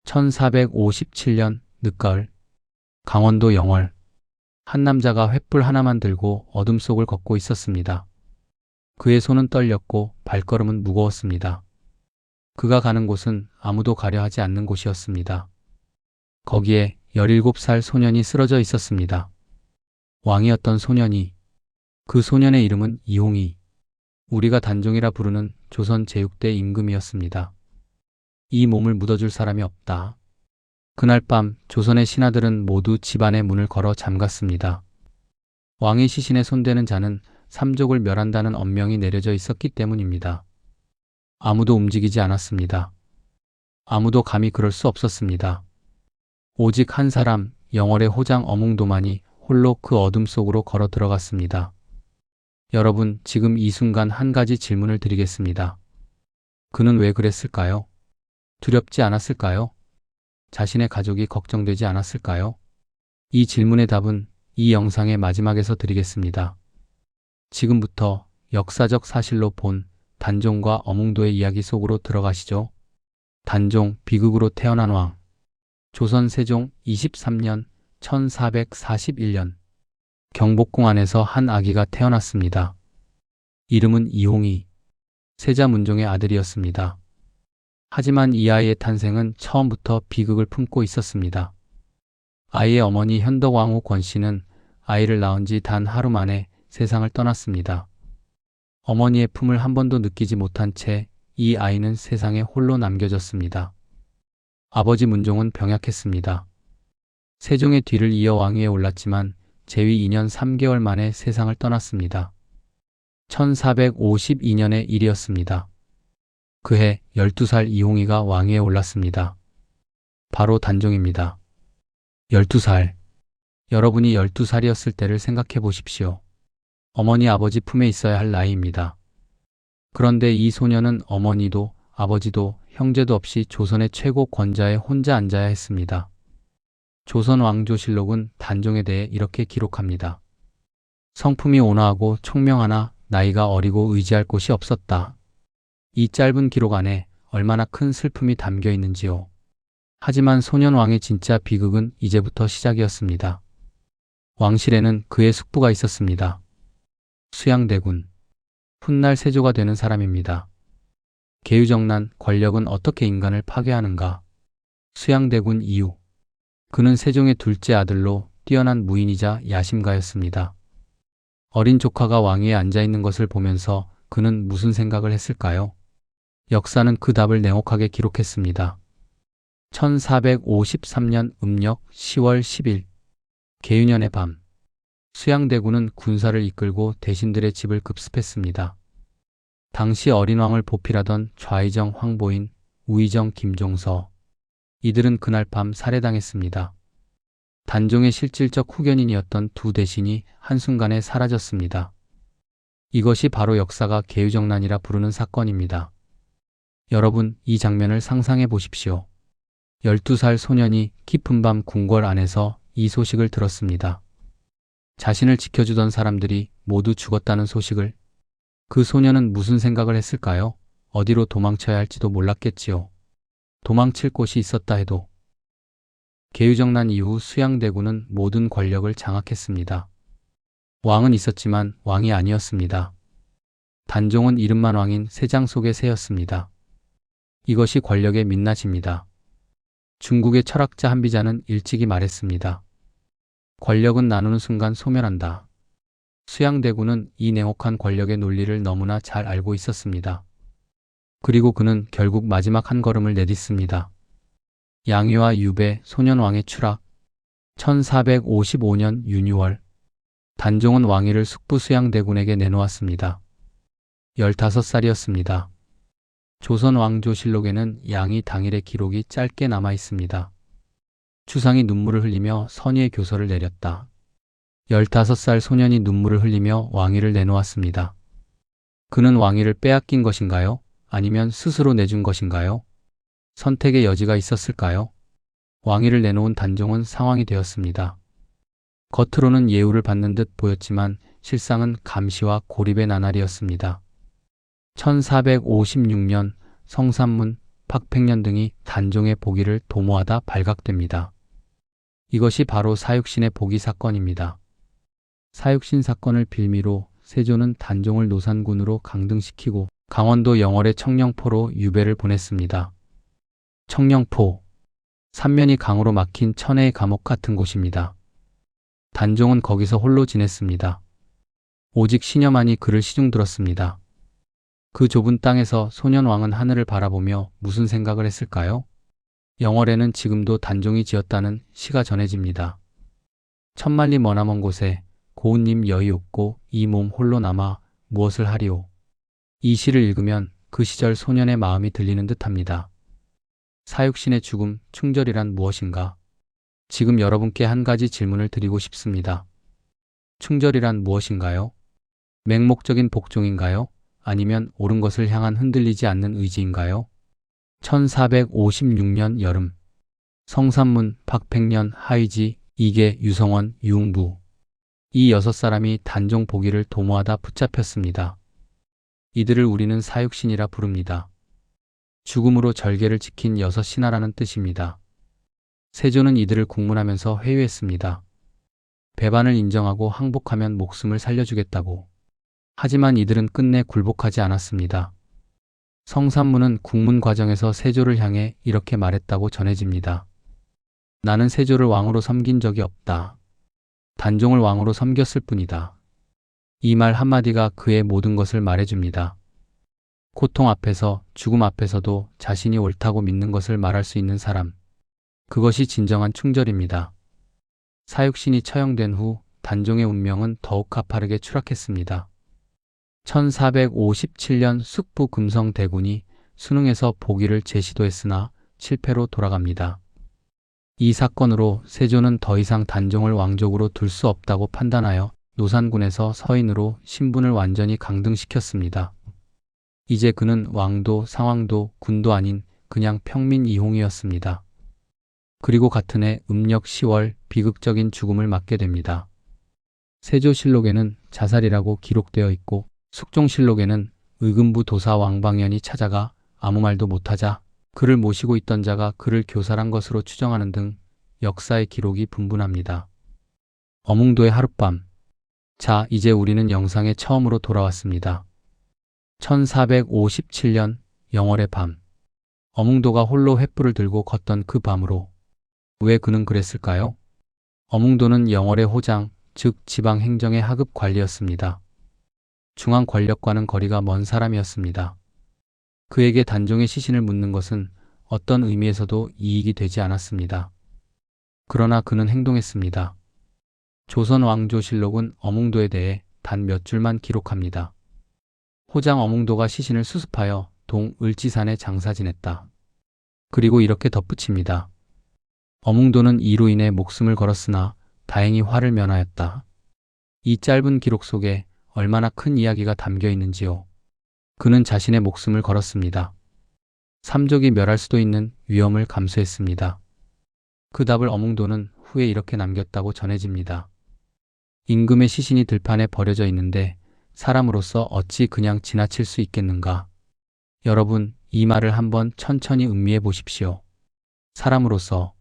1457년 늦가을, 강원도 영월. 한 남자가 횃불 하나만 들고 어둠 속을 걷고 있었습니다. 그의 손은 떨렸고 발걸음은 무거웠습니다. 그가 가는 곳은 아무도 가려 하지 않는 곳이었습니다. 거기에 17살 소년이 쓰러져 있었습니다. 왕이었던 소년이. 그 소년의 이름은 이홍이. 우리가 단종이라 부르는 조선 제6대 임금이었습니다. 이 몸을 묻어줄 사람이 없다. 그날 밤 조선의 신하들은 모두 집안의 문을 걸어 잠갔습니다. 왕의 시신에 손대는 자는 삼족을 멸한다는 엄명이 내려져 있었기 때문입니다. 아무도 움직이지 않았습니다. 아무도 감히 그럴 수 없었습니다. 오직 한 사람, 영월의 호장 어몽도만이 홀로 그 어둠 속으로 걸어 들어갔습니다. 여러분, 지금 이 순간 한 가지 질문을 드리겠습니다. 그는 왜 그랬을까요? 두렵지 않았을까요? 자신의 가족이 걱정되지 않았을까요? 이 질문의 답은 이 영상의 마지막에서 드리겠습니다. 지금부터 역사적 사실로 본 단종과 어몽도의 이야기 속으로 들어가시죠. 단종, 비극으로 태어난 왕. 조선 세종 23년 1441년 경복궁 안에서 한 아기가 태어났습니다. 이름은 이홍이. 세자 문종의 아들이었습니다. 하지만 이 아이의 탄생은 처음부터 비극을 품고 있었습니다. 아이의 어머니 현덕왕후 권씨는 아이를 낳은 지 단 하루 만에 세상을 떠났습니다. 어머니의 품을 한 번도 느끼지 못한 채 이 아이는 세상에 홀로 남겨졌습니다. 아버지 문종은 병약했습니다. 세종의 뒤를 이어 왕위에 올랐지만 재위 2년 3개월 만에 세상을 떠났습니다. 1452년의 일이었습니다. 그해 12살 이홍이가 왕위에 올랐습니다. 바로 단종입니다. 12살. 여러분이 12살이었을 때를 생각해 보십시오. 어머니 아버지 품에 있어야 할 나이입니다. 그런데 이 소년은 어머니도 아버지도 형제도 없이 조선의 최고 권좌에 혼자 앉아야 했습니다. 조선 왕조실록은 단종에 대해 이렇게 기록합니다. 성품이 온화하고 총명하나 나이가 어리고 의지할 곳이 없었다. 이 짧은 기록 안에 얼마나 큰 슬픔이 담겨 있는지요. 하지만 소년 왕의 진짜 비극은 이제부터 시작이었습니다. 왕실에는 그의 숙부가 있었습니다. 수양대군. 훗날 세조가 되는 사람입니다. 계유정난, 권력은 어떻게 인간을 파괴하는가? 수양대군 이유. 그는 세종의 둘째 아들로 뛰어난 무인이자 야심가였습니다. 어린 조카가 왕위에 앉아있는 것을 보면서 그는 무슨 생각을 했을까요? 역사는 그 답을 냉혹하게 기록했습니다. 1453년 음력 10월 10일 계유년의 밤, 수양대군은 군사를 이끌고 대신들의 집을 급습했습니다. 당시 어린 왕을 보필하던 좌의정 황보인, 우의정 김종서, 이들은 그날 밤 살해당했습니다. 단종의 실질적 후견인이었던 두 대신이 한순간에 사라졌습니다. 이것이 바로 역사가 계유정난이라 부르는 사건입니다. 여러분, 이 장면을 상상해 보십시오. 12살 소년이 깊은 밤 궁궐 안에서 이 소식을 들었습니다. 자신을 지켜주던 사람들이 모두 죽었다는 소식을. 그 소년은 무슨 생각을 했을까요? 어디로 도망쳐야 할지도 몰랐겠지요. 도망칠 곳이 있었다 해도. 계유정난 이후 수양대군은 모든 권력을 장악했습니다. 왕은 있었지만 왕이 아니었습니다. 단종은 이름만 왕인 새장 속의 새였습니다. 이것이 권력의 민낯입니다. 중국의 철학자 한비자는 일찍이 말했습니다. 권력은 나누는 순간 소멸한다. 수양대군은 이 냉혹한 권력의 논리를 너무나 잘 알고 있었습니다. 그리고 그는 결국 마지막 한 걸음을 내딛습니다. 양위와 유배, 소년왕의 추락. 1455년 윤유월, 단종은 왕위를 숙부 수양대군에게 내놓았습니다. 15살이었습니다. 조선 왕조실록에는 양이 당일의 기록이 짧게 남아 있습니다. 추상이 눈물을 흘리며 선의의 교서를 내렸다. 15살 소년이 눈물을 흘리며 왕위를 내놓았습니다. 그는 왕위를 빼앗긴 것인가요? 아니면 스스로 내준 것인가요? 선택의 여지가 있었을까요? 왕위를 내놓은 단종은 상황이 되었습니다. 겉으로는 예우를 받는 듯 보였지만 실상은 감시와 고립의 나날이었습니다. 1456년 성산문 박팽년 등이 단종의 복위를 도모하다 발각됩니다. 이것이 바로 사육신의 복위 사건입니다. 사육신 사건을 빌미로 세조는 단종을 노산군으로 강등시키고 강원도 영월의 청령포로 유배를 보냈습니다. 청령포, 삼면이 강으로 막힌 천혜의 감옥 같은 곳입니다. 단종은 거기서 홀로 지냈습니다. 오직 시녀만이 그를 시중들었습니다. 그 좁은 땅에서 소년왕은 하늘을 바라보며 무슨 생각을 했을까요? 영월에는 지금도 단종이 지었다는 시가 전해집니다. 천만리 머나먼 곳에 고운님 여의 없고 이 몸 홀로 남아 무엇을 하리오. 이 시를 읽으면 그 시절 소년의 마음이 들리는 듯합니다. 사육신의 죽음, 충절이란 무엇인가? 지금 여러분께 한 가지 질문을 드리고 싶습니다. 충절이란 무엇인가요? 맹목적인 복종인가요? 아니면 옳은 것을 향한 흔들리지 않는 의지인가요? 1456년 여름, 성삼문, 박팽년, 하의지, 이계, 유성원, 유흥부 이 6사람이 단종 복위를 도모하다 붙잡혔습니다. 이들을 우리는 사육신이라 부릅니다. 죽음으로 절개를 지킨 6신하라는 뜻입니다. 세조는 이들을 국문하면서 회유했습니다. 배반을 인정하고 항복하면 목숨을 살려주겠다고. 하지만 이들은 끝내 굴복하지 않았습니다. 성삼문은 국문 과정에서 세조를 향해 이렇게 말했다고 전해집니다. 나는 세조를 왕으로 섬긴 적이 없다. 단종을 왕으로 섬겼을 뿐이다. 이 말 한마디가 그의 모든 것을 말해줍니다. 고통 앞에서, 죽음 앞에서도 자신이 옳다고 믿는 것을 말할 수 있는 사람. 그것이 진정한 충절입니다. 사육신이 처형된 후 단종의 운명은 더욱 가파르게 추락했습니다. 1457년 숙부 금성대군이 수능에서 복위를 재시도했으나 실패로 돌아갑니다. 이 사건으로 세조는 더 이상 단종을 왕족으로 둘 수 없다고 판단하여 노산군에서 서인으로 신분을 완전히 강등시켰습니다. 이제 그는 왕도 상왕도 군도 아닌 그냥 평민 이홍이었습니다. 그리고 같은 해 음력 10월 비극적인 죽음을 맞게 됩니다. 세조실록에는 자살이라고 기록되어 있고 숙종실록에는 의금부 도사 왕방연이 찾아가 아무 말도 못하자 그를 모시고 있던 자가 그를 교살한 것으로 추정하는 등 역사의 기록이 분분합니다. 어몽도의 하룻밤. 자, 이제 우리는 영상에 처음으로 돌아왔습니다. 1457년 영월의 밤. 어몽도가 홀로 횃불을 들고 걷던 그 밤으로. 왜 그는 그랬을까요? 어몽도는 영월의 호장, 즉 지방 행정의 하급 관리였습니다. 중앙 권력과는 거리가 먼 사람이었습니다. 그에게 단종의 시신을 묻는 것은 어떤 의미에서도 이익이 되지 않았습니다. 그러나 그는 행동했습니다. 조선 왕조실록은 어몽도에 대해 단 몇 줄만 기록합니다. 호장 어몽도가 시신을 수습하여 동을지산에 장사 지냈다. 그리고 이렇게 덧붙입니다. 어몽도는 이로 인해 목숨을 걸었으나 다행히 화를 면하였다. 이 짧은 기록 속에 얼마나 큰 이야기가 담겨 있는지요. 그는 자신의 목숨을 걸었습니다. 삼족이 멸할 수도 있는 위험을 감수했습니다. 그 답을 어몽도는 후에 이렇게 남겼다고 전해집니다. 임금의 시신이 들판에 버려져 있는데 사람으로서 어찌 그냥 지나칠 수 있겠는가. 여러분, 이 말을 한번 천천히 음미해 보십시오. 사람으로서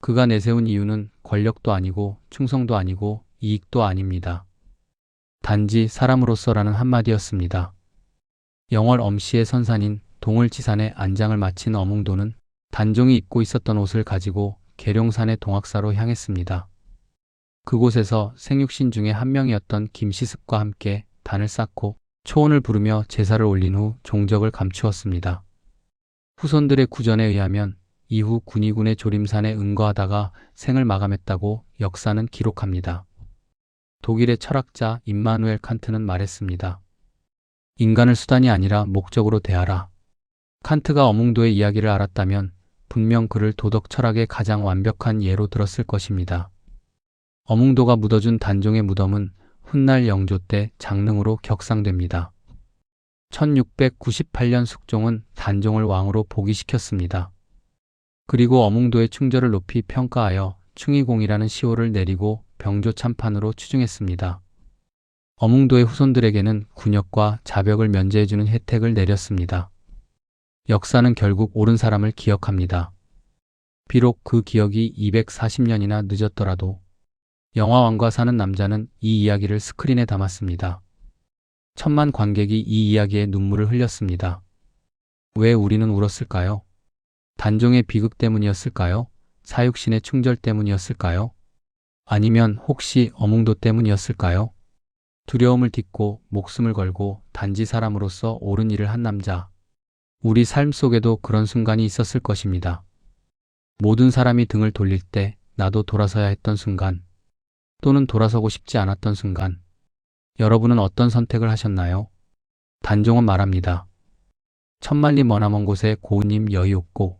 그가 내세운 이유는 권력도 아니고 충성도 아니고 이익도 아닙니다. 단지 사람으로서라는 한마디였습니다. 영월 엄씨의 선산인 동을지산에 안장을 마친 어몽도는 단종이 입고 있었던 옷을 가지고 계룡산의 동학사로 향했습니다. 그곳에서 생육신 중에 한 명이었던 김시습과 함께 단을 쌓고 초원을 부르며 제사를 올린 후 종적을 감추었습니다. 후손들의 구전에 의하면 이후 군의군의 조림산에 응거하다가 생을 마감했다고 역사는 기록합니다. 독일의 철학자 임마누엘 칸트는 말했습니다. 인간을 수단이 아니라 목적으로 대하라. 칸트가 어몽도의 이야기를 알았다면 분명 그를 도덕 철학의 가장 완벽한 예로 들었을 것입니다. 어몽도가 묻어준 단종의 무덤은 훗날 영조 때 장릉으로 격상됩니다. 1698년 숙종은 단종을 왕으로 복위시켰습니다. 그리고 어몽도의 충절을 높이 평가하여 충의공이라는 시호를 내리고 병조 참판으로 추증했습니다. 어몽도의 후손들에게는 군역과 자벽을 면제해주는 혜택을 내렸습니다. 역사는 결국 옳은 사람을 기억합니다. 비록 그 기억이 240년이나 늦었더라도 영화왕과 사는 남자는 이 이야기를 스크린에 담았습니다. 천만 관객이 이 이야기에 눈물을 흘렸습니다. 왜 우리는 울었을까요? 단종의 비극 때문이었을까요? 사육신의 충절 때문이었을까요? 아니면 혹시 어몽도 때문이었을까요? 두려움을 딛고 목숨을 걸고 단지 사람으로서 옳은 일을 한 남자. 우리 삶 속에도 그런 순간이 있었을 것입니다. 모든 사람이 등을 돌릴 때 나도 돌아서야 했던 순간, 또는 돌아서고 싶지 않았던 순간. 여러분은 어떤 선택을 하셨나요? 단종은 말합니다. 천만리 머나먼 곳에 고운님 여의 없고,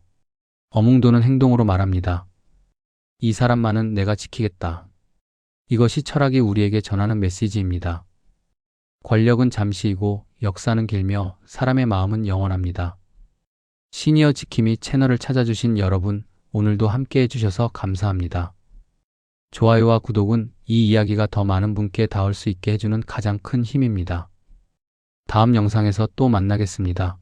어몽도는 행동으로 말합니다. 이 사람만은 내가 지키겠다. 이것이 철학이 우리에게 전하는 메시지입니다. 권력은 잠시이고 역사는 길며 사람의 마음은 영원합니다. 시니어 지킴이 채널을 찾아주신 여러분, 오늘도 함께 해주셔서 감사합니다. 좋아요와 구독은 이 이야기가 더 많은 분께 닿을 수 있게 해주는 가장 큰 힘입니다. 다음 영상에서 또 만나겠습니다.